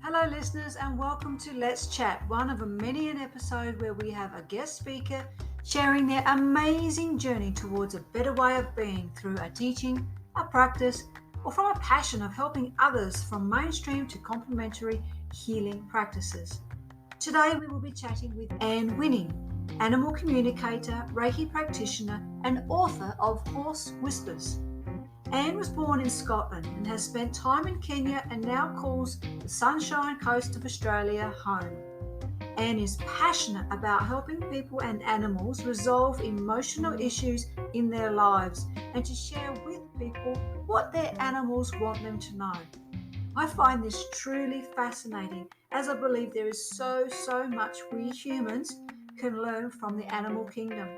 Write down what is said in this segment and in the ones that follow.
Hello, listeners, and welcome to Let's Chat, one of a many an episode where we have a guest speaker sharing their amazing journey towards a better way of being through a teaching, a practice, or from a passion of helping others from mainstream to complementary healing practices. Today, we will be chatting with Anne Winning, animal communicator, Reiki practitioner, and author of Horse Whispers. Anne was born in Scotland and has spent time in Kenya and now calls the Sunshine Coast of Australia home. Anne is passionate about helping people and animals resolve emotional issues in their lives and to share with people what their animals want them to know. I find this truly fascinating as I believe there is so much we humans can learn from the animal kingdom.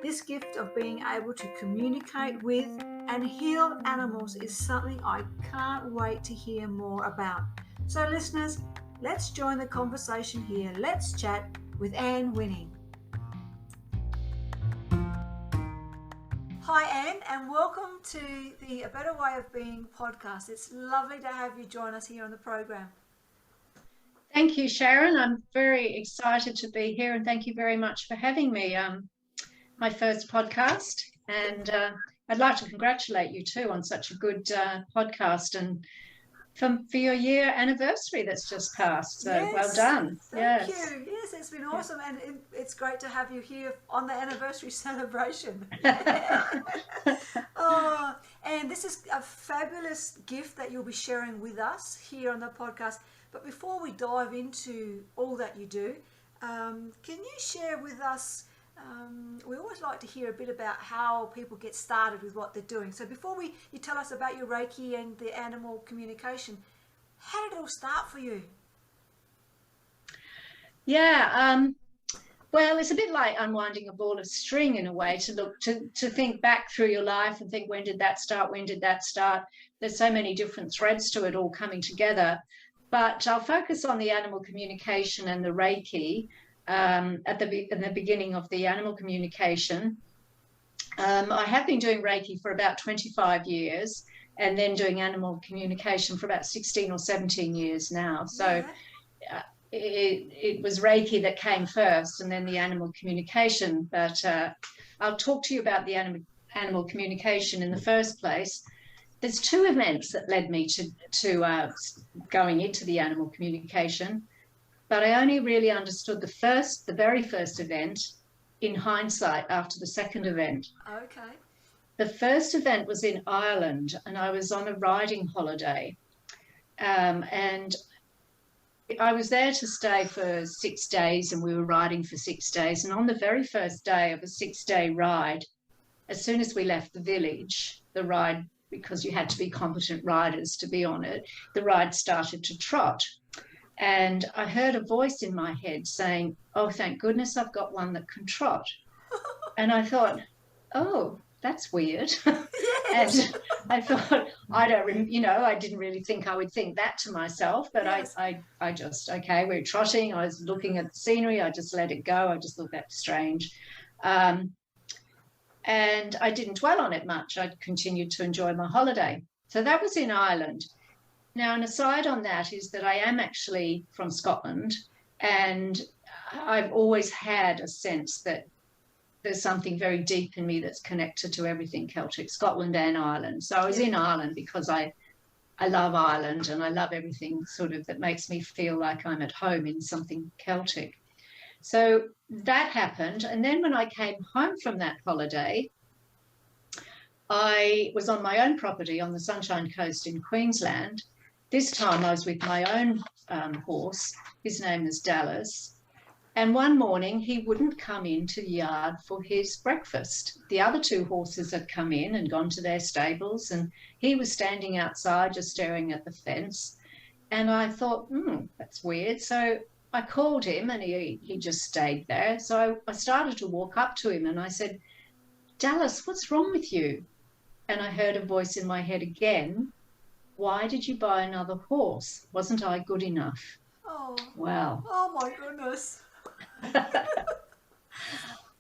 This gift of being able to communicate with and heal animals is something I can't wait to hear more about. So listeners, let's join the conversation here. Let's chat with Anne Winning. Hi Anne, and welcome to the A Better Way of Being podcast. It's lovely to have you join us here on the program. Thank you, Sharon. I'm very excited to be here, and thank you very much for having me. My first podcast, and I'd like to congratulate you too on such a good podcast and for your year anniversary that's just passed. So yes, well done. Thank you. Yes, it's been awesome, and it's great to have you here on the anniversary celebration. Oh, and this is a fabulous gift that you'll be sharing with us here on the podcast. But before we dive into all that you do, can you share with us? We always like to hear a bit about how people get started with what they're doing. So before you tell us about your Reiki and the animal communication, how did it all start for you? Yeah, well, it's a bit like unwinding a ball of string in a way, to think back through your life and think, when did that start? When did that start? There's so many different threads to it all coming together. But I'll focus on the animal communication and the Reiki. In the beginning of the animal communication. I have been doing Reiki for about 25 years and then doing animal communication for about 16 or 17 years now. So it was Reiki that came first and then the animal communication. But I'll talk to you about the animal communication in the first place. There's two events that led me to going into the animal communication. But I only really understood the very first event in hindsight after the second event. Okay. The first event was in Ireland, and I was on a riding holiday. And I was there to stay for 6 days, and we were riding for 6 days. And on the very first day of a 6-day ride, as soon as we left the village, the ride, because you had to be competent riders to be on it, the ride started to trot. And I heard a voice in my head saying, "Oh, thank goodness I've got one that can trot." And I thought, oh, that's weird. Yes. And I thought, I didn't really think I would think that to myself, but yes. I just, okay, we're trotting. I was looking at the scenery. I just let it go. I just thought that's strange. And I didn't dwell on it much. I continued to enjoy my holiday. So that was in Ireland. Now, an aside on that is that I am actually from Scotland, and I've always had a sense that there's something very deep in me that's connected to everything Celtic, Scotland and Ireland. So I was in Ireland because I love Ireland and I love everything sort of that makes me feel like I'm at home in something Celtic. So that happened. And then when I came home from that holiday, I was on my own property on the Sunshine Coast in Queensland. This time I was with my own horse. His name is Dallas. And one morning he wouldn't come into the yard for his breakfast. The other two horses had come in and gone to their stables, and he was standing outside just staring at the fence. And I thought, that's weird. So I called him and he just stayed there. So I started to walk up to him and I said, "Dallas, what's wrong with you?" And I heard a voice in my head again. "Why did you buy another horse? Wasn't I good enough?" Oh. Wow. Oh my goodness.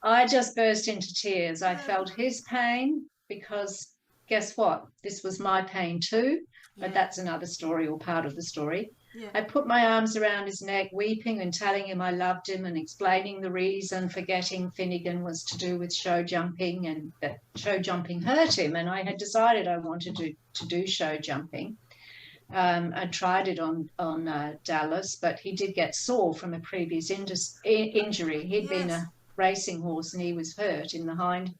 I just burst into tears. I felt his pain because guess what? This was my pain too, but that's another story or part of the story. Yeah. I put my arms around his neck, weeping and telling him I loved him and explaining the reason for getting Finnegan was to do with show jumping, and that show jumping hurt him. And I had decided I wanted to do show jumping. I tried it on Dallas, but he did get sore from a previous injury. He'd been a racing horse and he was hurt in the hind.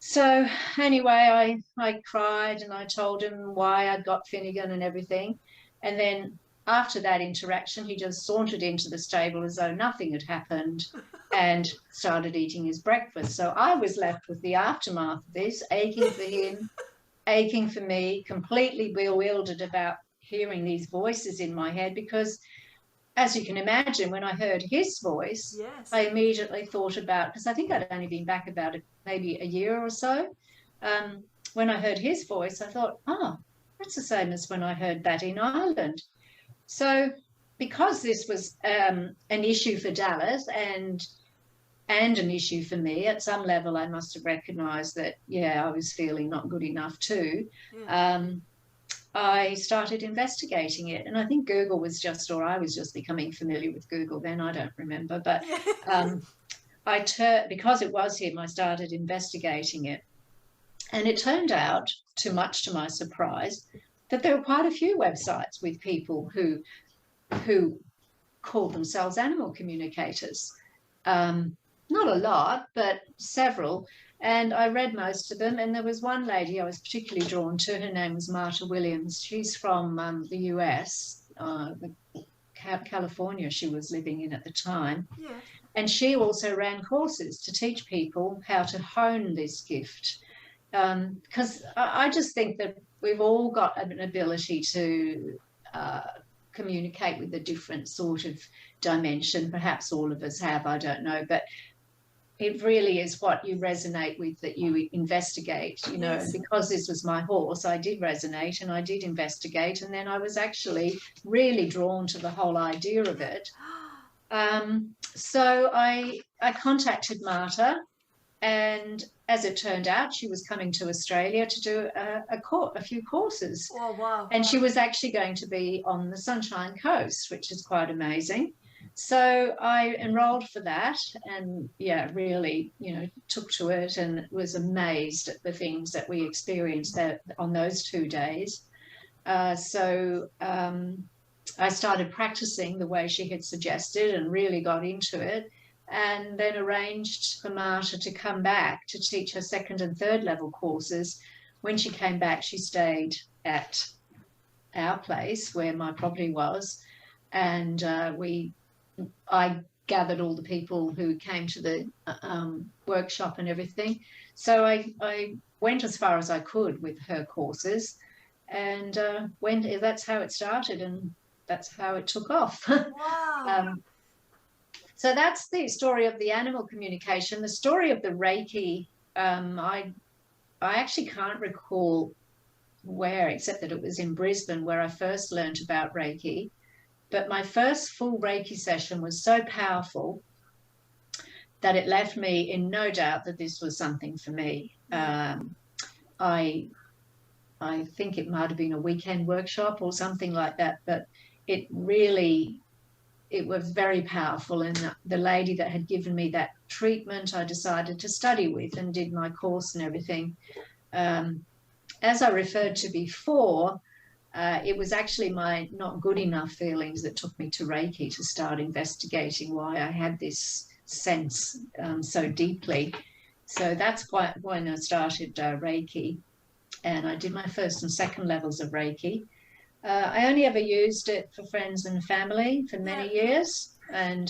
So anyway, I cried and I told him why I'd got Finnegan and everything. And then after that interaction, he just sauntered into the stable as though nothing had happened and started eating his breakfast. So I was left with the aftermath of this, aching for him, aching for me, completely bewildered about hearing these voices in my head, because as you can imagine, when I heard his voice, I immediately thought about, because I think I'd only been back about maybe a year or so. When I heard his voice, I thought, oh, that's the same as when I heard that in Ireland. So because this was an issue for Dallas and an issue for me, at some level I must have recognised that, I was feeling not good enough too. I started investigating it, and I think Google was just, or I was just becoming familiar with Google then, I don't remember, but because it was him, I started investigating it. And it turned out, much to my surprise, that there were quite a few websites with people who called themselves animal communicators. Not a lot, but several. And I read most of them. And there was one lady I was particularly drawn to. Her name was Marta Williams. She's from the US, California she was living in at the time. Yeah. And she also ran courses to teach people how to hone this gift. Because I just think that we've all got an ability to communicate with a different sort of dimension. Perhaps all of us have, I don't know. But it really is what you resonate with that you investigate, you know. And because this was my horse, I did resonate and I did investigate. And then I was actually really drawn to the whole idea of it. So I contacted Marta, and as it turned out, she was coming to Australia to do a few courses. Oh, wow. And she was actually going to be on the Sunshine Coast, which is quite amazing. So I enrolled for that and, really, took to it and was amazed at the things that we experienced on those 2 days. So I started practicing the way she had suggested and really got into it, and then arranged for Marta to come back to teach her second and third level courses. When she came back, she stayed at our place where my property was, and I gathered all the people who came to the workshop and everything. So I went as far as I could with her courses, and that's how it started, and that's how it took off. Wow. So that's the story of the animal communication. The story of the Reiki, I actually can't recall where, except that it was in Brisbane where I first learned about Reiki. But my first full Reiki session was so powerful that it left me in no doubt that this was something for me. I think it might have been a weekend workshop or something like that, but it was very powerful. And the lady that had given me that treatment, I decided to study with and did my course and everything. As I referred to before, it was actually my not good enough feelings that took me to Reiki to start investigating why I had this sense so deeply. So that's when I started Reiki, and I did my first and second levels of Reiki. I only ever used it for friends and family for many years, and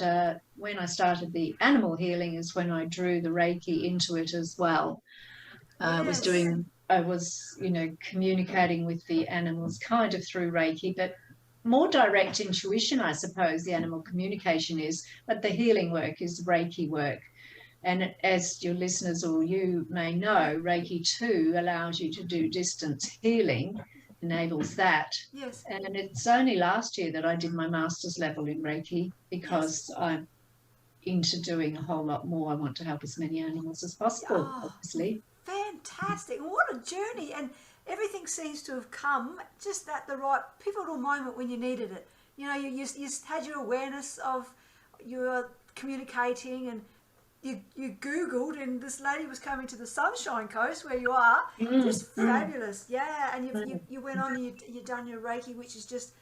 when I started the animal healing is when I drew the Reiki into it as well. I was communicating with the animals kind of through Reiki, but more direct intuition, I suppose, the animal communication is, but the healing work is Reiki work. And as your listeners or you may know, Reiki 2 allows you to do distance healing, enables that. Yes. And it's only last year that I did my master's level in Reiki, because I'm into doing a whole lot more. I want to help as many animals as possible, obviously. Fantastic. What a journey. And everything seems to have come just at the right pivotal moment when you needed it. You know, you had your awareness of your communicating, and you Googled, and this lady was coming to the Sunshine Coast where you are. Just fabulous. Yeah, and you went on, you done your Reiki, which is just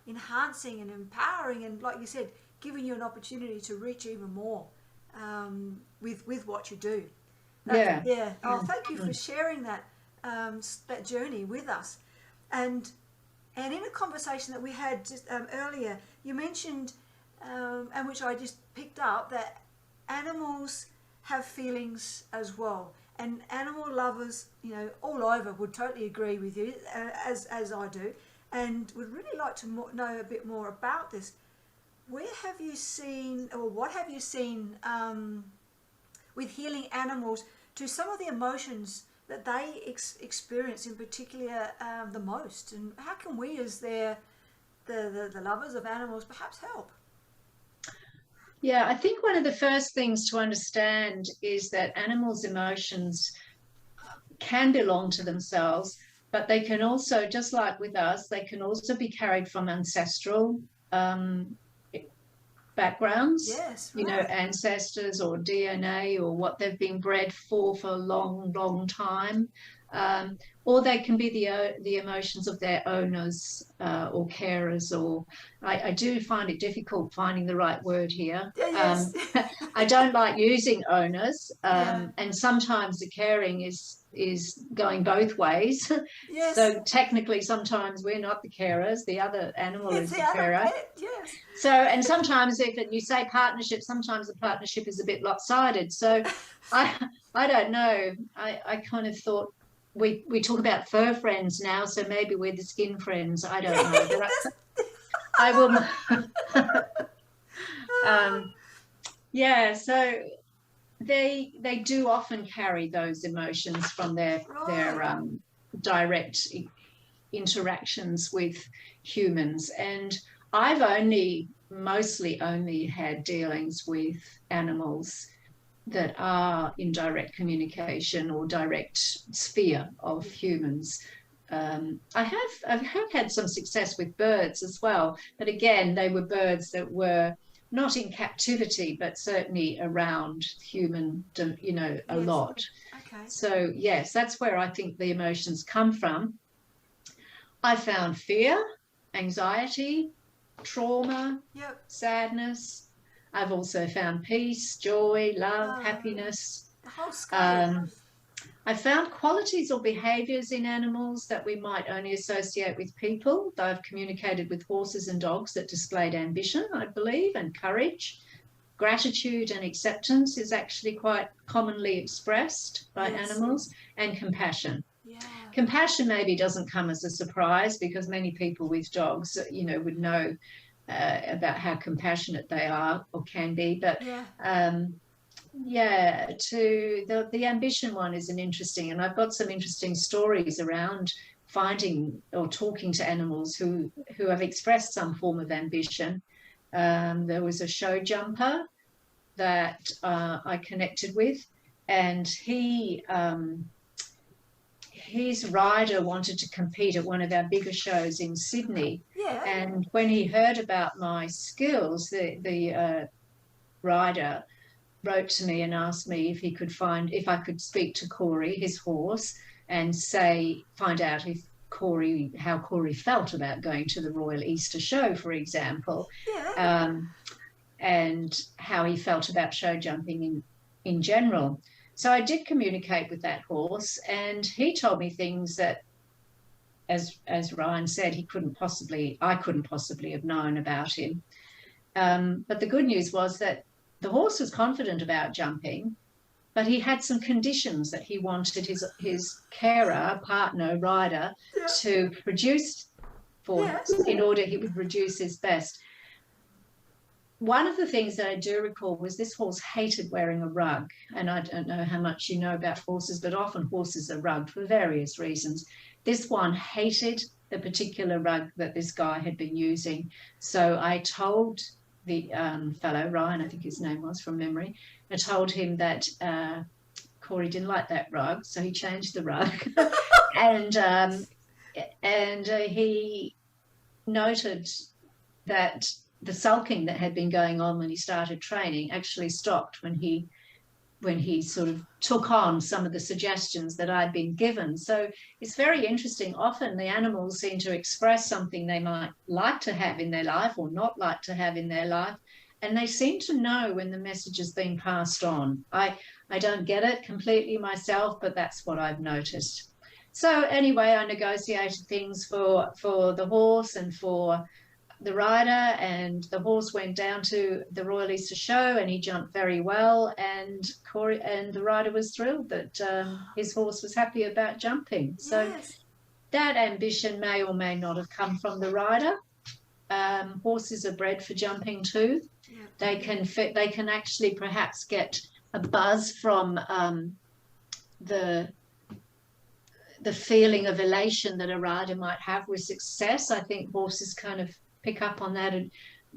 enhancing and empowering, and like you said, giving you an opportunity to reach even more with what you do. Yeah. Oh, thank you for sharing that that journey with us. And in a conversation that we had just earlier, you mentioned, and which I just picked up, that animals have feelings as well. And animal lovers, you know, all over would totally agree with you, as I do, and would really like to know a bit more about this. Where have you seen, or what have you seen with healing animals to some of the emotions that they experience in particular the most? And how can we, as the lovers of animals, perhaps help? Yeah, I think one of the first things to understand is that animals' emotions can belong to themselves, but they can also, just like with us, they can also be carried from ancestral backgrounds, yes, right. You know, ancestors or DNA or what they've been bred for a long, long time. Or they can be the emotions of their owners or carers, or I do find it difficult finding the right word here. Yes. I don't like using owners, Yeah. and sometimes the caring is going both ways. Yes. So technically, sometimes we're not the carers; the other animal is the carer. Yes. So, and sometimes if you say partnership, sometimes the partnership is a bit lopsided. So, I don't know. I kind of thought we talk about fur friends now, so maybe we're the skin friends. I don't know. But I will. Yeah. So they do often carry those emotions from their direct interactions with humans, and I've mostly only had dealings with animals that are in direct communication or direct sphere of humans. I have had some success with birds as well, but again, they were birds that were not in captivity, but certainly around human, you know, a lot. Okay. So yes, that's where I think the emotions come from. I found fear, anxiety, trauma, sadness. I've also found peace, joy, love, happiness. The whole scale. I found qualities or behaviours in animals that we might only associate with people. I've communicated with horses and dogs that displayed ambition, I believe, and courage. Gratitude and acceptance is actually quite commonly expressed by animals, and compassion. Yeah. Compassion maybe doesn't come as a surprise, because many people with dogs, you know, would know about how compassionate they are or can be. But the ambition one is an interesting, and I've got some interesting stories around finding or talking to animals who have expressed some form of ambition. There was a show jumper that I connected with, and his rider wanted to compete at one of our bigger shows in Sydney. Yeah. And when he heard about my skills, the rider wrote to me and asked me if I could speak to Corey, his horse, and find out how Corey felt about going to the Royal Easter Show, for example. Yeah. And how he felt about show jumping in general. So I did communicate with that horse, and he told me things that, as Ryan said, I couldn't possibly have known about him. But the good news was that the horse was confident about jumping, but he had some conditions that he wanted his carer, partner, rider to produce for him in order he would produce his best. One of the things that I do recall was this horse hated wearing a rug. And I don't know how much you know about horses, but often horses are rugged for various reasons. This one hated the particular rug that this guy had been using. So I told the fellow, Ryan, I think his name was from memory, I told him that Corey didn't like that rug, so he changed the rug. And he noted that the sulking that had been going on when he started training actually stopped when he sort of took on some of the suggestions that I'd been given. So it's very interesting. Often the animals seem to express something they might like to have in their life or not like to have in their life, and they seem to know when the message has been passed on. I don't get it completely myself, but that's what I've noticed. So anyway, I negotiated things for the horse and for the rider, and the horse went down to the Royal Easter Show and he jumped very well, and the rider was thrilled that his horse was happy about jumping. So Yes. that ambition may or may not have come from the rider. Horses are bred for jumping too. Yeah. They can actually perhaps get a buzz from the feeling of elation that a rider might have with success. I think horses kind of pick up on that and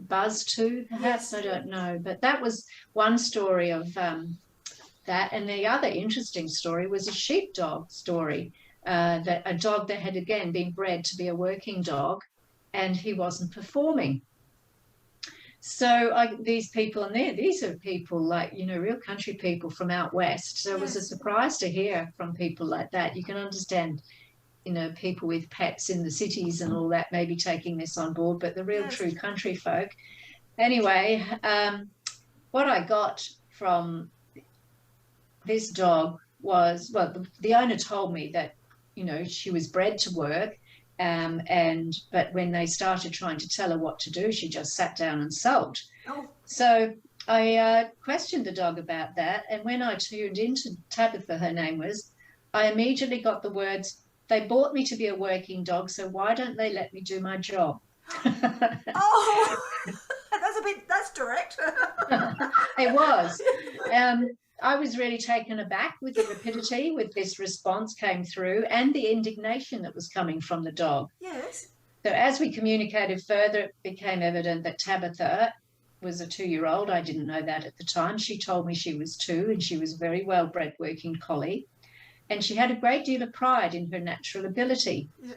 buzz too, perhaps. Yes. I don't know. But that was one story of that. And the other interesting story was a sheepdog story, that a dog that had again been bred to be a working dog, and he wasn't performing. So these people, and these are people like, real country people from out west. So it was a surprise to hear from people like that. You can understand, people with pets in the cities and all that maybe taking this on board, but the real true country folk. Anyway, what I got from this dog was, well, the owner told me that, she was bred to work, but when they started trying to tell her what to do, she just sat down and sulked. Oh. So I questioned the dog about that, and when I tuned into Tabitha, her name was, I immediately got the words, "They bought me to be a working dog, so why don't they let me do my job?" Oh, that's direct. It was. I was really taken aback with the rapidity with this response came through, and the indignation that was coming from the dog. Yes. So as we communicated further, it became evident that Tabitha was a 2-year-old. I didn't know that at the time. She told me she was 2, and she was a very well-bred working collie. And she had a great deal of pride in her natural ability. Yeah.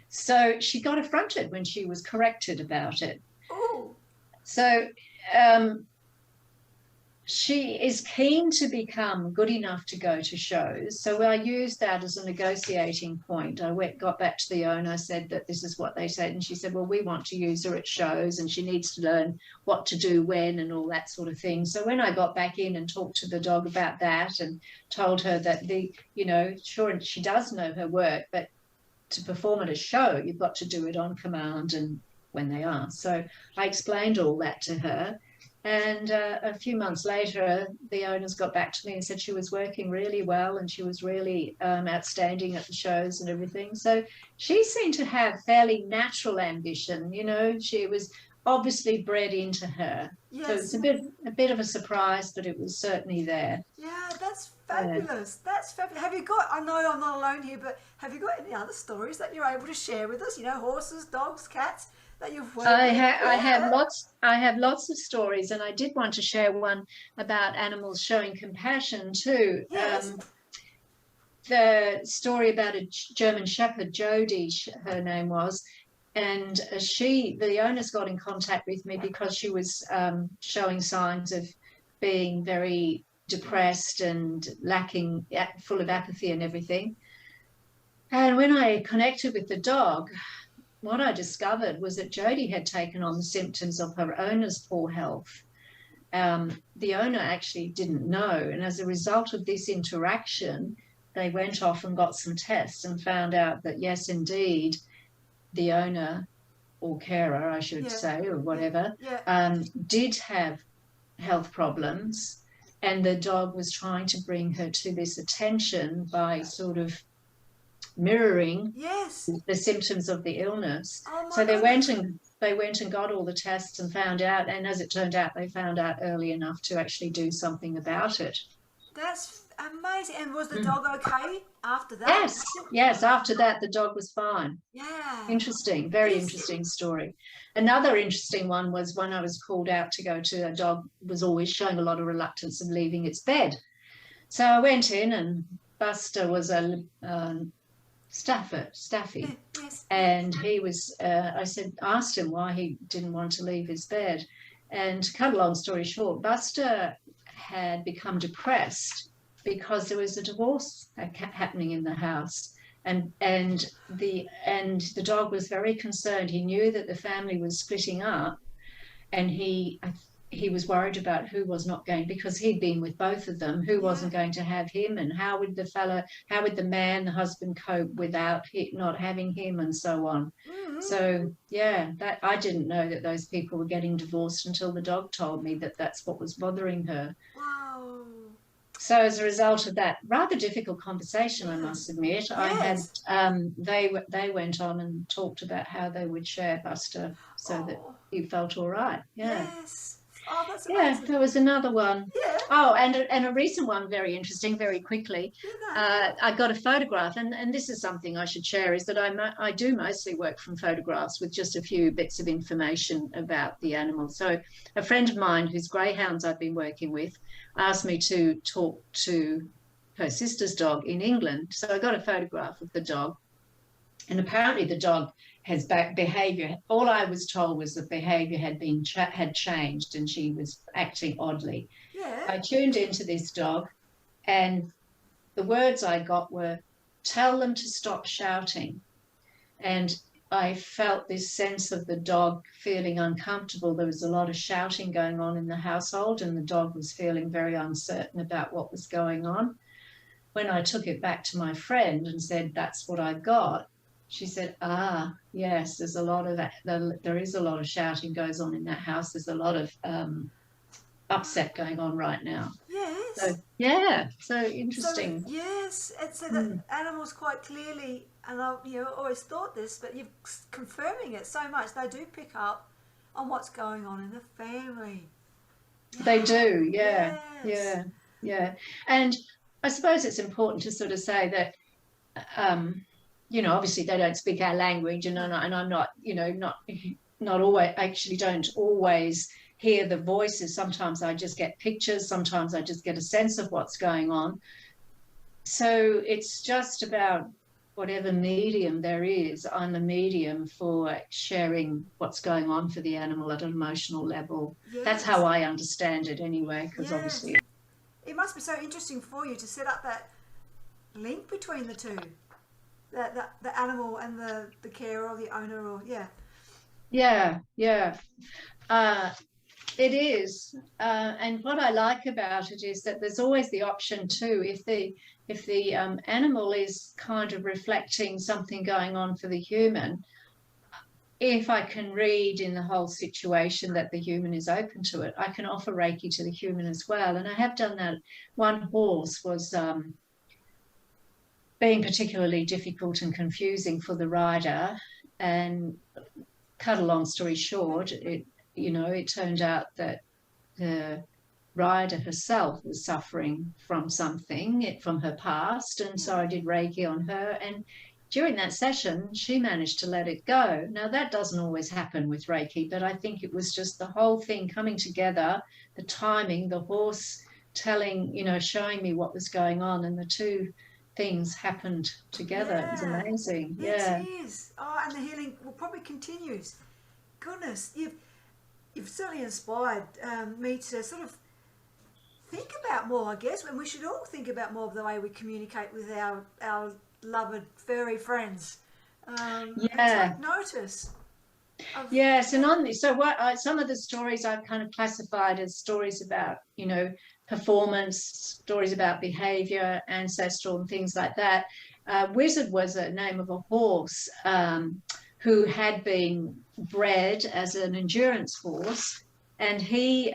So she got affronted when she was corrected about it. Oh. So she is keen to become good enough to go to shows. So I used that as a negotiating point. I got back to the owner, I said that this is what they said, and she said, well, we want to use her at shows and she needs to learn what to do when and all that sort of thing. So when I got back in and talked to the dog about that and told her that sure, she does know her work, but to perform at a show, you've got to do it on command and when they are. So I explained all that to her. And a few months later, the owners got back to me and said she was working really well and she was really outstanding at the shows and everything. So she seemed to have fairly natural ambition. She was obviously bred into her. Yes. So it's a bit of a surprise, but it was certainly there. Yeah, that's fabulous. That's fabulous. Have you got, I know I'm not alone here, but have you got any other stories that you're able to share with us? Horses, dogs, cats? That you've worked I have lots of stories, and I did want to share one about animals showing compassion too. Yes. The story about a German Shepherd, Jody, her name was, and the owners got in contact with me because she was showing signs of being very depressed and full of apathy and everything. And when I connected with the dog, what I discovered was that Jody had taken on the symptoms of her owner's poor health. The owner actually didn't know, and as a result of this interaction, they went off and got some tests and found out that, yes, indeed, the owner, or carer, I should say, or whatever, did have health problems, and the dog was trying to bring her to this attention by sort of mirroring the symptoms of the illness. So they went and got all the tests and found out, and as it turned out, they found out early enough to actually do something about it. That's amazing. And was the dog okay after that? Yes, after that the dog was fine. Yeah. Interesting, very interesting story. Another interesting one was when I was called out to go to, a dog was always showing a lot of reluctance of leaving its bed. So I went in, and Buster was a Staffy. Yes. And he was, asked him why he didn't want to leave his bed. And to cut a long story short, Buster had become depressed because there was a divorce happening in the house. And the dog was very concerned. He knew that the family was splitting up, and he was worried about who was not going, because he'd been with both of them, who wasn't going to have him, and how would the man, the husband, cope without not having him, and so on. Mm-hmm. So yeah, that I didn't know that those people were getting divorced until the dog told me that that's what was bothering her. Wow. So as a result of that rather difficult conversation, I must admit, I had they went on and talked about how they would share Buster so that he felt all right. Yeah. Yes. Oh, that's amazing. Yeah, there was another one. Yeah. Oh, and a recent one, very interesting, very quickly. I got a photograph, and this is something I should share, is that I do mostly work from photographs with just a few bits of information about the animal. So a friend of mine whose greyhounds I've been working with asked me to talk to her sister's dog in England. So I got a photograph of the dog, and apparently the dog has behaviour. All I was told was that behaviour had changed, and she was acting oddly. Yeah. I tuned into this dog, and the words I got were, "Tell them to stop shouting." And I felt this sense of the dog feeling uncomfortable. There was a lot of shouting going on in the household, and the dog was feeling very uncertain about what was going on. When I took it back to my friend and said, "That's what I got," she said, yes, there is a lot of shouting goes on in that house. There's a lot of upset going on right now. Yes. So, yeah, so interesting. So, yes, and so the animals quite clearly, and I've always thought this, but you're confirming it so much, they do pick up on what's going on in the family. Yeah. They do, yeah, yes. yeah. And I suppose it's important to sort of say that, obviously they don't speak our language, and I'm not, not always, actually don't always hear the voices. Sometimes I just get pictures, sometimes I just get a sense of what's going on. So it's just about whatever medium there is. I'm a medium for sharing what's going on for the animal at an emotional level. Yes. That's how I understand it anyway, because obviously... It must be so interesting for you to set up that link between the two. The animal and the carer or the owner, or Yeah. It is, and what I like about it is that there's always the option too, if the animal is kind of reflecting something going on for the human, if I can read in the whole situation that the human is open to it, I can offer Reiki to the human as well. And I have done that. One horse was being particularly difficult and confusing for the rider, and cut a long story short, it turned out that the rider herself was suffering from something from her past, and so I did Reiki on her, and during that session she managed to let it go. Now that doesn't always happen with Reiki, but I think it was just the whole thing coming together, the timing, the horse telling, showing me what was going on, and the two things happened together. It's amazing. It is. Oh, and the healing probably continues. Goodness, you've certainly inspired me to sort of think about more, I guess, and we should all think about more of the way we communicate with our loved furry friends. And take notice. Yes, and on this, so what some of the stories I've kind of classified as stories about, performance, stories about behavior, ancestral, and things like that. Wizard was a name of a horse who had been bred as an endurance horse, and he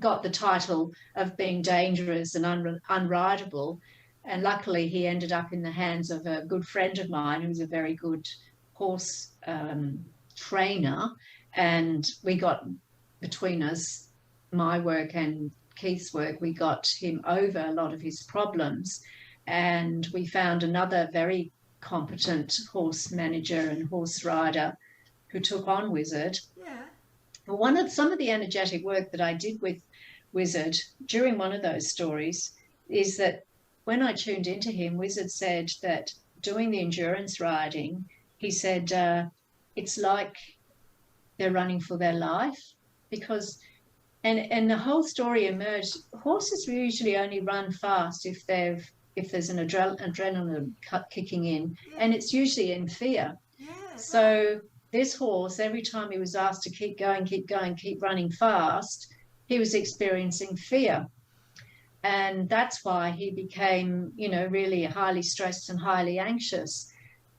got the title of being dangerous and unrideable. And luckily he ended up in the hands of a good friend of mine who was a very good horse trainer, and we got, between us, my work and Keith's work, we got him over a lot of his problems, and we found another very competent horse manager and horse rider who took on Wizard. Some of the energetic work that I did with Wizard during one of those stories is that when I tuned into him, Wizard said that doing the endurance riding, he said it's like they're running for their life, because and the whole story emerged. Horses usually only run fast if there's an adrenaline kicking in, and it's usually in fear. So this horse, every time he was asked to keep going, keep running fast, he was experiencing fear. And that's why he became, really highly stressed and highly anxious.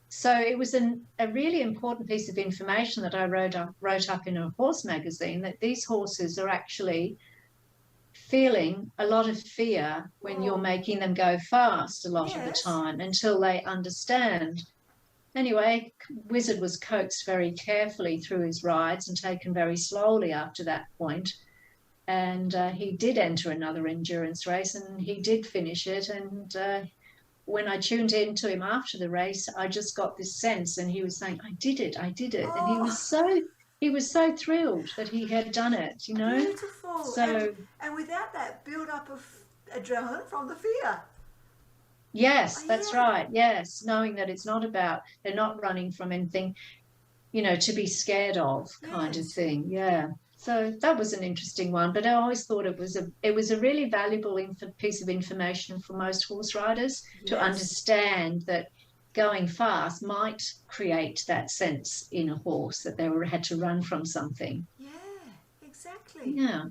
So it was a really important piece of information that I wrote up in a horse magazine, that these horses are actually feeling a lot of fear when you're making them go fast a lot of the time, until they understand. Anyway, Wizard was coaxed very carefully through his rides and taken very slowly after that point. And he did enter another endurance race, and he did finish it. And when I tuned into him after the race, I just got this sense, and he was saying, I did it. And he was so thrilled that he had done it, Beautiful. So, and without that build up of adrenaline from the fear. Yes, that's right. Yes, knowing that it's not about, they're not running from anything, to be scared of, kind of thing. Yeah. So that was an interesting one, but I always thought it was a really valuable piece of information for most horse riders to understand that going fast might create that sense in a horse that they had to run from something. Yeah, exactly. Yeah.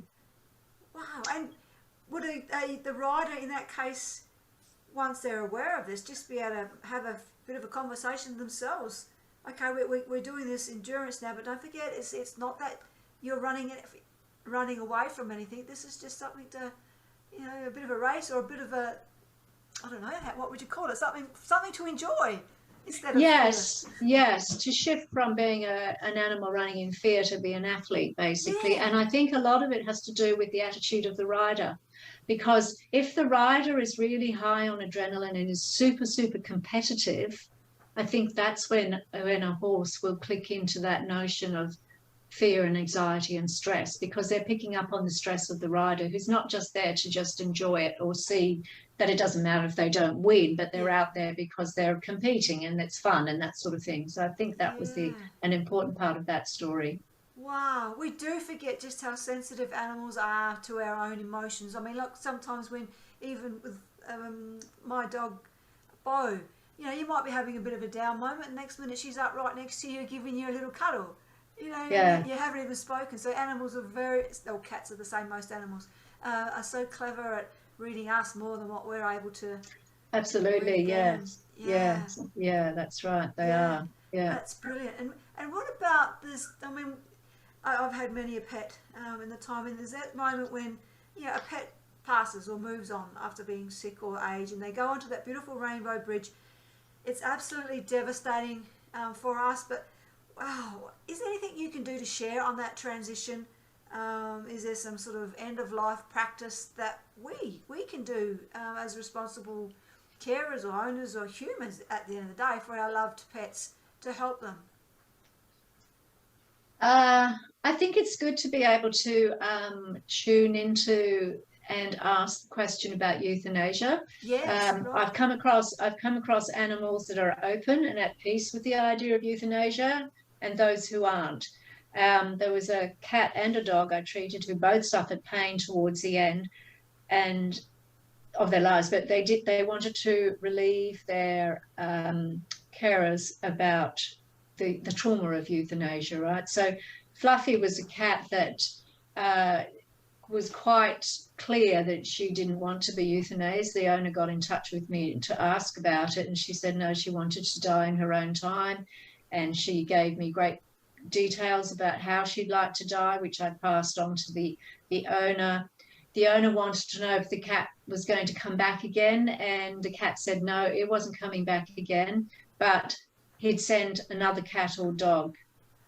Wow. And would the rider in that case, once they're aware of this, just be able to have a bit of a conversation themselves? Okay, we're doing this endurance now, but don't forget, it's not that you're running away from anything. This is just something to, a bit of a race, or a bit of a, I don't know, what would you call it? Something to enjoy instead of yes, to shift from being an animal running in fear to be an athlete, basically. And I think a lot of it has to do with the attitude of the rider, because if the rider is really high on adrenaline and is super, super competitive, I think that's when a horse will click into that notion of fear and anxiety and stress, because they're picking up on the stress of the rider, who's not just there to just enjoy it or see that it doesn't matter if they don't win, but they're out there because they're competing and it's fun and that sort of thing. So I think that was an important part of that story. Wow, we do forget just how sensitive animals are to our own emotions. I mean, look, sometimes when, even with my dog Bo, you might be having a bit of a down moment, and next minute she's up right next to you giving you a little cuddle. You haven't even spoken. So animals are cats are the same, most animals are so clever at reading us more than what we're able to. Absolutely, yes. Yeah, that's right. They are. Yeah. That's brilliant. And what about this? I mean, I've had many a pet in the time, and there's that moment when, a pet passes or moves on after being sick or age, and they go onto that beautiful rainbow bridge. It's absolutely devastating for us, but wow, is there anything you can do to share on that transition? Is there some sort of end-of-life practice that we can do as responsible carers or owners or humans at the end of the day for our loved pets to help them? I think it's good to be able to tune into and ask the question about euthanasia. Yes, right. I've come across animals that are open and at peace with the idea of euthanasia, and those who aren't. There was a cat and a dog I treated who both suffered pain towards the end and of their lives, but they wanted to relieve their carers about the trauma of euthanasia, right? So Fluffy was a cat that was quite clear that she didn't want to be euthanized. The owner got in touch with me to ask about it, and she said no, she wanted to die in her own time, and she gave me great details about how she'd like to die, which I passed on to the owner. The owner wanted to know if the cat was going to come back again, and the cat said no, it wasn't coming back again, but he'd send another cat or dog.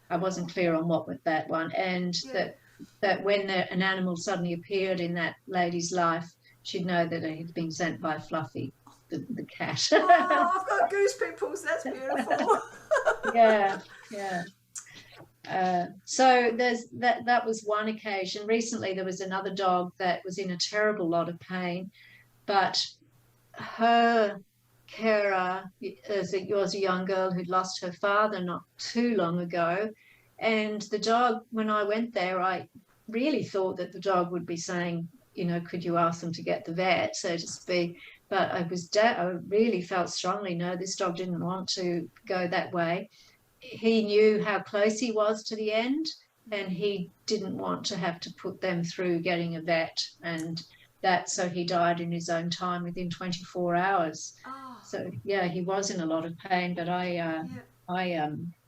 I wasn't clear on what with that one, and that when an animal suddenly appeared in that lady's life, she'd know that it had been sent by Fluffy, the cat. Oh, I've got goose pimples. That's beautiful. Yeah. So that was one occasion. Recently, there was another dog that was in a terrible lot of pain, but her carer. It was a young girl who'd lost her father not too long ago. And the dog, when I went there, I really thought that the dog would be saying, you know, could you ask them to get the vet, so to speak. But I really felt strongly, no, this dog didn't want to go that way. He knew how close he was to the end, and he didn't want to have to put them through getting a vet. And so he died in his own time within 24 hours. Oh, So yeah, he was in a lot of pain, but yeah.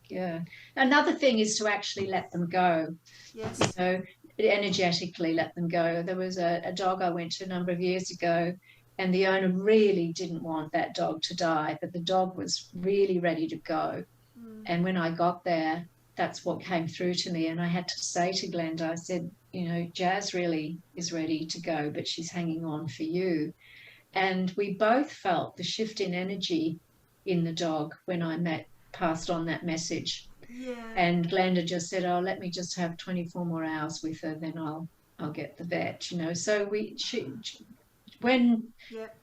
yeah. Another thing is to actually let them go, Yes. you know, energetically let them go. There was a dog I went to a number of years ago, and the owner really didn't want that dog to die, but the dog was really ready to go. And when I got there, that's what came through to me. And I had to say to Glenda, I said, you know, Jazz really is ready to go, but she's hanging on for you. And we both felt the shift in energy in the dog when I passed on that message. Yeah. And Glenda just said, oh, let me just have 24 more hours with her, then I'll get the vet, you know. So when Yep.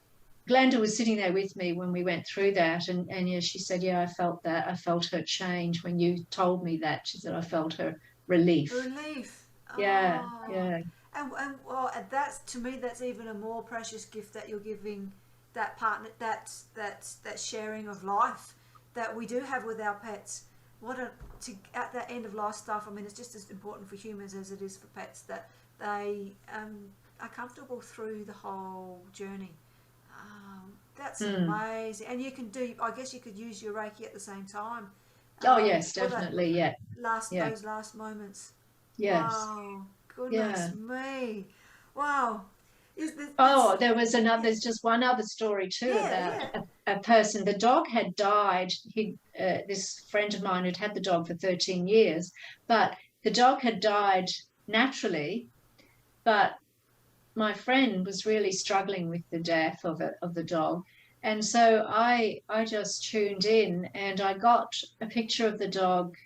Glenda was sitting there with me when we went through that, and yeah, she said, yeah, I felt that. I felt her change when you told me that. She said, I felt her relief. Relief. Yeah, Oh. yeah. And well, and that's, to me, that's even a more precious gift that you're giving that partner, that sharing of life that we do have with our pets. At that end of life stuff. I mean, it's just as important for humans as it is for pets, that they are comfortable through the whole journey. That's amazing. And you can do, I guess you could use your Reiki at the same time. Oh yes, definitely. Yeah. Those last moments. Yes. Wow. Goodness me. Wow. There's just one other story too, about a person. The dog had died. This friend of mine had had the dog for 13 years, but the dog had died naturally, but my friend was really struggling with the death of the dog. And so I just tuned in, and I got a picture of the dog,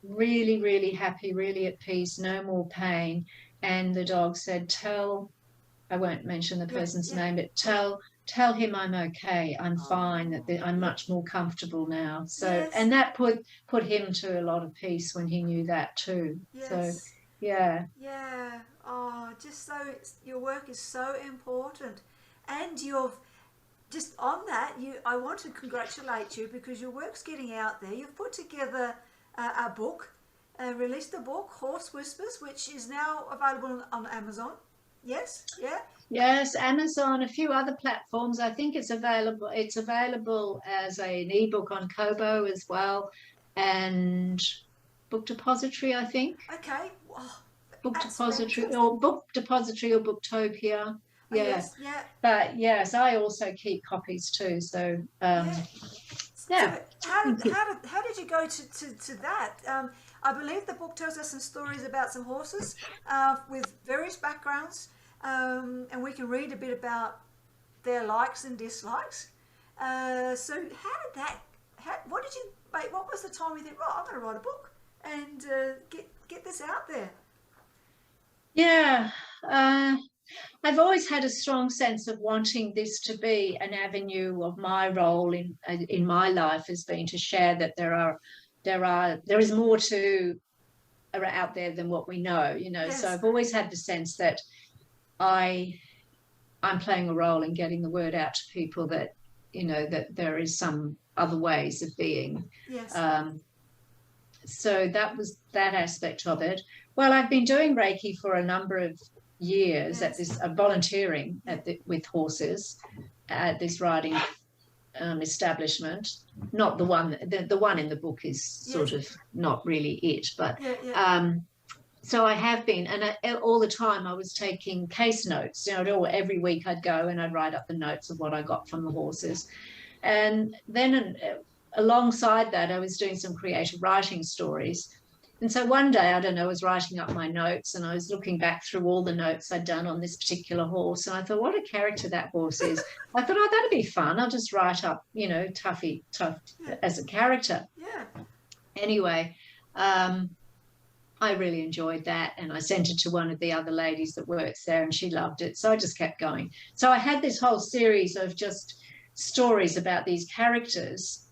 really, really happy, really at peace, no more pain. And the dog said, I won't mention the person's name, but tell him I'm okay, I'm fine, that I'm much more comfortable now. So, and that put him to a lot of peace when he knew that too. Yes. So, yeah. Yeah. Oh, just so your work is so important, and you've just on that. I want to congratulate you because your work's getting out there. You've put together a book, released a book, Horse Whispers, which is now available on Amazon. Yes. Yeah. Yes, Amazon, a few other platforms. I think it's available. It's available as an ebook on Kobo as well, and Book Depository, I think. Okay. Book Depository or Booktopia. Yeah. Yes, yeah. But yes, I also keep copies too. So yeah. So how did you go to that? I believe the book tells us some stories about some horses with various backgrounds, and we can read a bit about their likes and dislikes. So what did you make? What was the time you think, right, I'm going to write a book and get this out there? Yeah, I've always had a strong sense of wanting this to be an avenue of my role in my life has been to share that there is more out there than what we know, you know. Yes. So I've always had the sense that I'm playing a role in getting the word out to people that, you know, that there is some other ways of being. Yes. So that was that aspect of it. Well, I've been doing Reiki for a number of years at this volunteering with horses at this riding establishment. Not the one, the one in the book is sort of not really it, but so I have been, and all the time I was taking case notes. You know, every week I'd go and I'd write up the notes of what I got from the horses, and then alongside that I was doing some creative writing stories. And so one day, I don't know, I was writing up my notes and I was looking back through all the notes I'd done on this particular horse. And I thought, what a character that horse is. I thought, oh, that'd be fun. I'll just write up, you know, tough as a character. Yeah. Anyway, I really enjoyed that, and I sent it to one of the other ladies that works there, and she loved it. So I just kept going. So I had this whole series of just stories about these characters,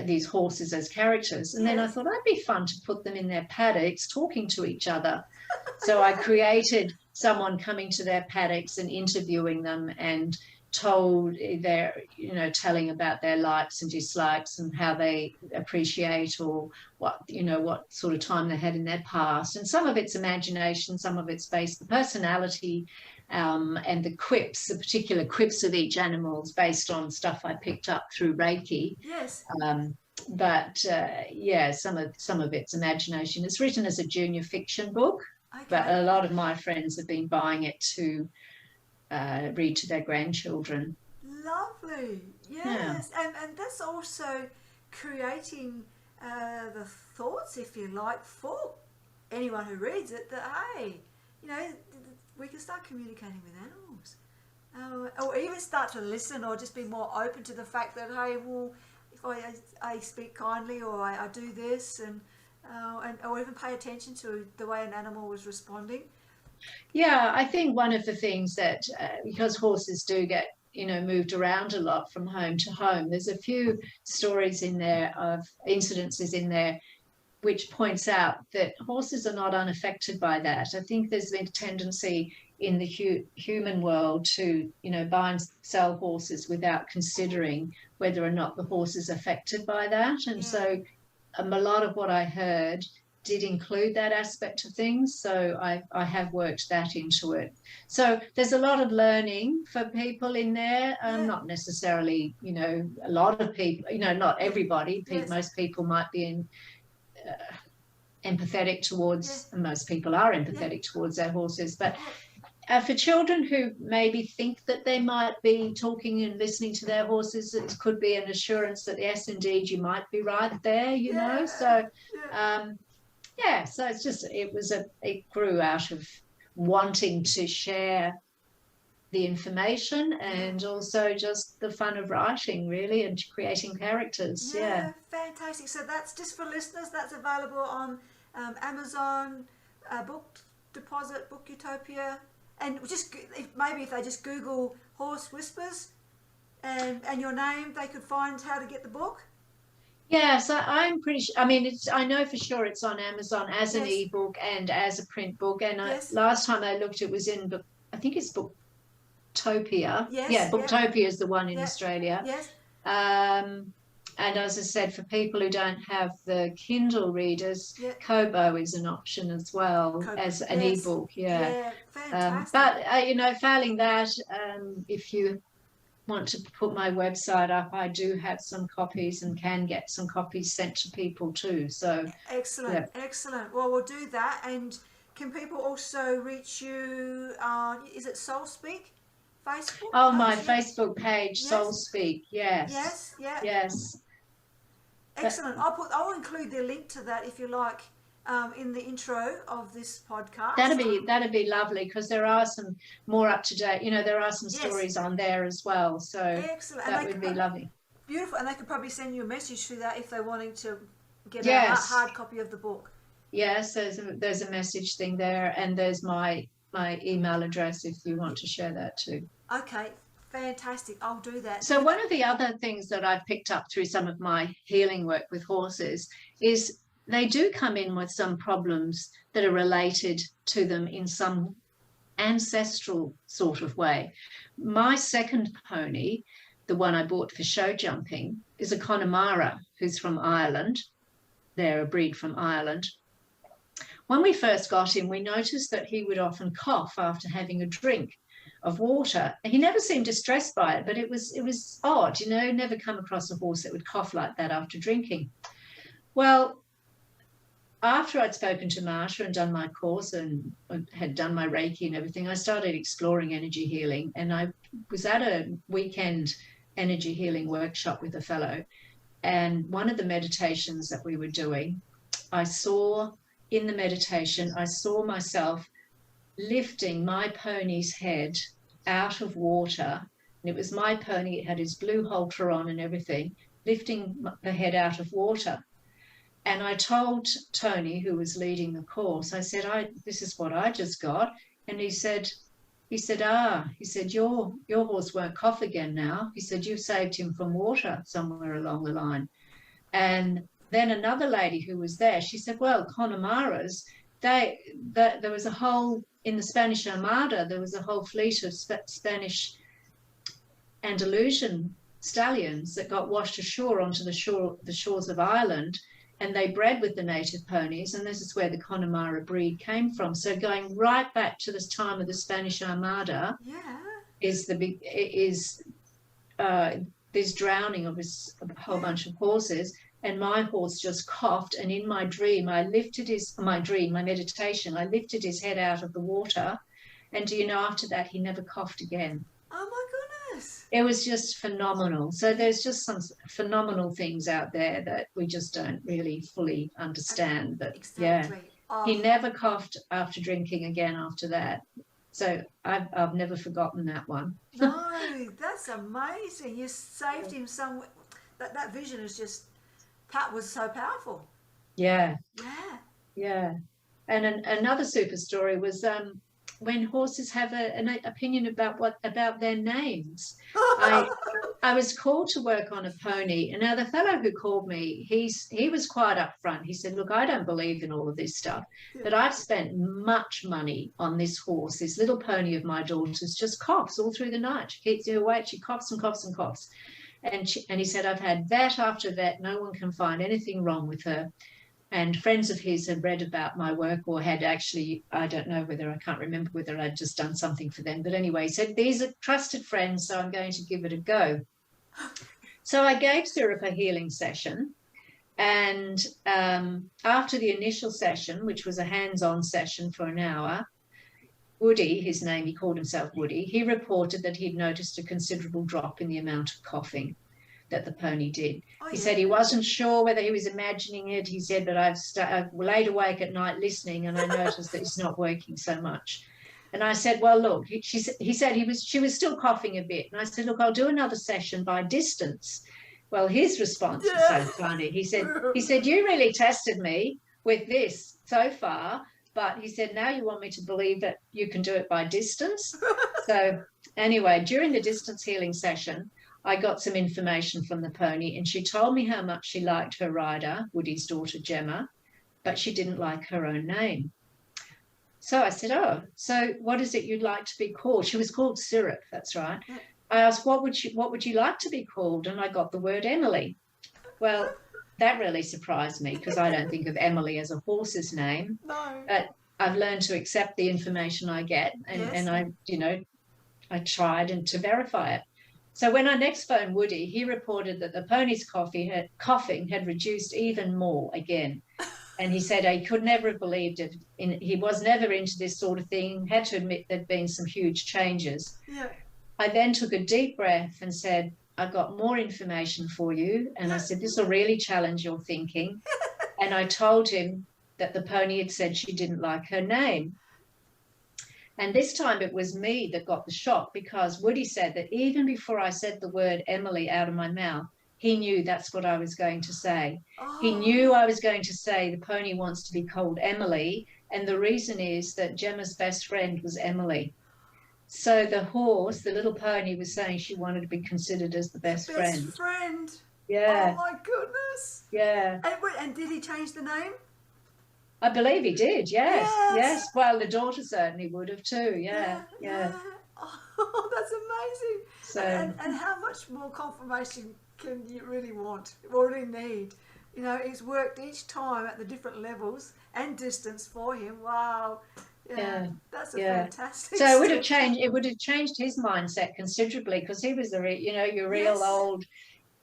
these horses as characters, and then I thought it'd be fun to put them in their paddocks talking to each other. So I created someone coming to their paddocks and interviewing them, and told their, telling about their likes and dislikes and how they appreciate, or what sort of time they had in their past. And some of it's imagination, some of it's based the personality, and the quips, the particular quips of each animal is based on stuff I picked up through Reiki. Yes. But some of it's imagination. It's written as a junior fiction book, Okay. but a lot of my friends have been buying it to read to their grandchildren. Lovely. Yes. Yeah. And that's also creating the thoughts, if you like, for anyone who reads it, that, hey, we can start communicating with animals. Or even start to listen, or just be more open to the fact that, hey, well, if I speak kindly, or I do this, and or even pay attention to the way an animal was responding. Yeah, I think one of the things that, because horses do get, moved around a lot from home to home, there's a few stories in there of incidences in there which points out that horses are not unaffected by that. I think there's been a tendency in the human world to, buy and sell horses without considering whether or not the horse is affected by that. And so a lot of what I heard did include that aspect of things. So I have worked that into it. So there's a lot of learning for people in there. Not necessarily, a lot of people, not everybody. Most people might be empathetic towards, and most people are empathetic towards their horses. But for children who maybe think that they might be talking and listening to their horses, it could be an assurance that, yes, indeed, you might be right there, So, so it's just, it grew out of wanting to share the information, and also just the fun of writing, really, and creating characters. Yeah, fantastic. So that's just for listeners. That's available on Amazon, Book Deposit, Book Utopia, and just if they just Google Horse Whispers and your name, they could find how to get the book. Yeah, so I'm pretty sure. I mean, I know for sure it's on Amazon as an ebook and as a print book. And last time I looked, it was in book. I think it's Booktopia. Booktopia is the one in Australia. Yes. And as I said, for people who don't have the Kindle readers, Kobo is an option as well as an ebook. Yeah, fantastic. But failing that, if you want to put my website up, I do have some copies and can get some copies sent to people too. So excellent. Well, we'll do that. And can people also reach you on, is it Soul Speak Facebook? Oh, my Facebook page, Soul Speak. Yes. Excellent. I'll include the link to that, if you like, in the intro of this podcast. That'd be lovely, because there are some more up to date. There are some stories on there as well. So excellent. That would be lovely. Beautiful, and they could probably send you a message through that if they're wanting to get a hard copy of the book. Yes, there's a message thing there, and there's my email address if you want to share that too. Okay. Fantastic. I'll do that. So one of the other things that I've picked up through some of my healing work with horses is they do come in with some problems that are related to them in some ancestral sort of way. My second pony, the one I bought for show jumping, is a Connemara who's from Ireland. They're a breed from Ireland. When we first got him, we noticed that he would often cough after having a drink of water. He never seemed distressed by it, but it was odd, never come across a horse that would cough like that after drinking. Well, after I'd spoken to Marsha and done my course and had done my Reiki and everything, I started exploring energy healing, and I was at a weekend energy healing workshop with a fellow, and one of the meditations that we were doing, I saw myself lifting my pony's head out of water, and it was my pony. It had his blue halter on and everything, lifting the head out of water. And I told Tony, who was leading the course, I said, this is what I just got. And he said, your horse won't cough again now. He said, you've saved him from water somewhere along the line. And then another lady who was there, she said, well, Connemara's, there was a whole, in the Spanish Armada, there was a whole fleet of Spanish Andalusian stallions that got washed ashore onto the shores of Ireland, and they bred with the native ponies, and this is where the Connemara breed came from. So going right back to this time of the Spanish Armada, is this drowning of a whole bunch of horses, and my horse just coughed, and in my dream, my meditation, I lifted his head out of the water, and do you know, after that, he never coughed again. Oh my goodness. It was just phenomenal. So there's just some phenomenal things out there that we just don't really fully understand. But exactly. He never coughed after drinking again after that. So I've never forgotten that one. No, that's amazing. You saved him some. That vision is just, was so powerful. Yeah. Yeah. Yeah. And another super story was when horses have an opinion about their names. I was called to work on a pony, and now the fellow who called me, he was quite upfront. He said, look, I don't believe in all of this stuff, but I've spent much money on this horse. This little pony of my daughter's just coughs all through the night. She keeps her awake. She coughs and coughs and coughs. And he said, I've had vet after vet. No one can find anything wrong with her. And friends of his had read about my work, or had actually, I can't remember whether I'd just done something for them. But anyway, he said, these are trusted friends, so I'm going to give it a go. So I gave Syrup a healing session. And after the initial session, which was a hands-on session for an hour, Woody, his name, he called himself Woody, he reported that he'd noticed a considerable drop in the amount of coughing that the pony did. He said he wasn't sure whether he was imagining it. He said, but I've laid awake at night listening, and I noticed that it's not working so much. And I said, well, look, she said she was still coughing a bit. And I said, look, I'll do another session by distance. Well, his response was so funny. He said, you really tested me with this so far, but he said, now you want me to believe that you can do it by distance? So anyway, during the distance healing session, I got some information from the pony, and she told me how much she liked her rider, Woody's daughter, Gemma, but she didn't like her own name. So I said, oh, so what is it you'd like to be called? She was called Syrup, that's right. I asked, what would you like to be called? And I got the word Emily. Well, that really surprised me, because I don't think of Emily as a horse's name. No. But I've learned to accept the information I get, and I tried to verify it. So when I next phoned Woody, he reported that the pony's coughing had reduced even more again. And he said he could never have believed it. He was never into this sort of thing, had to admit there'd been some huge changes. Yeah. I then took a deep breath and said, I've got more information for you. And I said, this will really challenge your thinking. And I told him that the pony had said she didn't like her name. And this time it was me that got the shock, because Woody said that even before I said the word Emily out of my mouth, he knew that's what I was going to say. Oh. He knew I was going to say the pony wants to be called Emily, and the reason is that Gemma's best friend was Emily. So the horse, the little pony, was saying she wanted to be considered as the best friend. Best friend. Yeah. Oh my goodness. Yeah. And did he change the name? I believe he did, yes. Well, the daughter certainly would have too, yeah. Oh, that's amazing. So, and how much more confirmation can you really want, or really need? You know, it's worked each time at the different levels and distance for him. Wow. Yeah. That's a fantastic So it would have changed his mindset considerably, because he was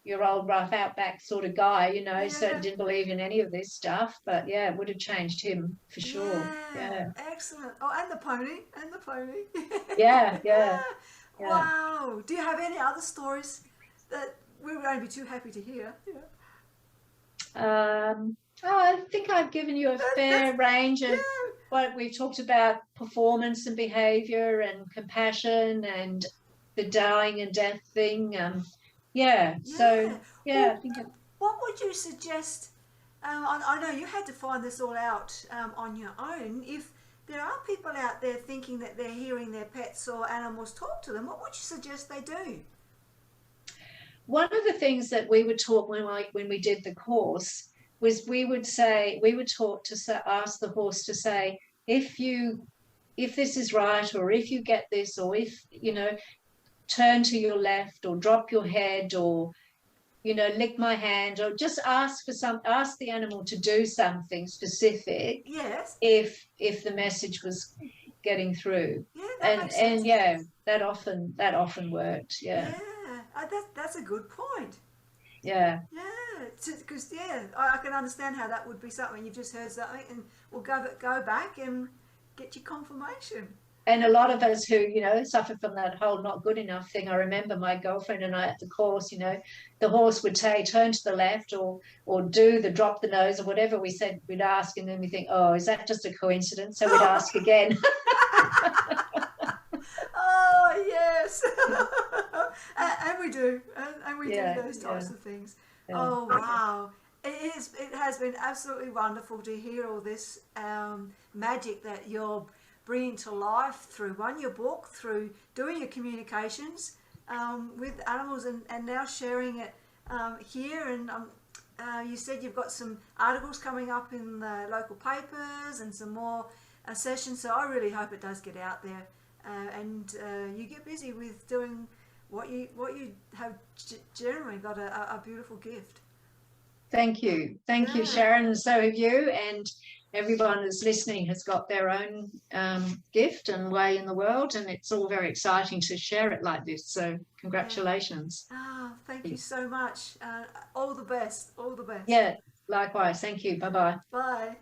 your old rough outback sort of guy, so didn't believe in any of this stuff, but it would have changed him for sure. Yeah. Excellent. Oh, and the pony. Yeah. Wow. Do you have any other stories that we were going to be too happy to hear? I think I've given you a fair range of what we've talked about: performance and behavior and compassion and the dying and death thing. So, Well, what would you suggest I know you had to find this all out on your own. If there are people out there thinking that they're hearing their pets or animals talk to them, what would you suggest they do? One of the things that we were taught when we did the course was we were taught to ask the horse to say, if this is right, or if you get this, or if turn to your left, or drop your head, or lick my hand, or just ask the animal to do something specific Yes. if the message was getting through. Yeah, that and makes and sense. yeah, that often worked. Yeah. Yeah, that's a good point. Yeah. Yeah, because I can understand how that would be something you've just heard something, and we'll go back and get your confirmation. And a lot of us who suffer from that whole not good enough thing, I remember my girlfriend and I at the course, the horse would say turn to the left, or do the drop the nose, or whatever we said, we'd ask, and then we think, oh, is that just a coincidence? So we'd ask again. Oh yes, and we do, and we do Yeah, those yeah, types of things. yeah. Oh wow, it has been absolutely wonderful to hear all this magic that you're bringing to life through your book, through doing your communications with animals, and now sharing it here. And you said you've got some articles coming up in the local papers and some more sessions. So I really hope it does get out there, and you get busy with doing what you have generally got a beautiful gift. Thank you. Thank you, Yeah. Sharon. And so have you. And everyone that's listening has got their own gift and way in the world. And it's all very exciting to share it like this. So Yeah. congratulations. Ah, thank you so much. All the best. All the best. Yeah, likewise. Thank you. Bye-bye. Bye.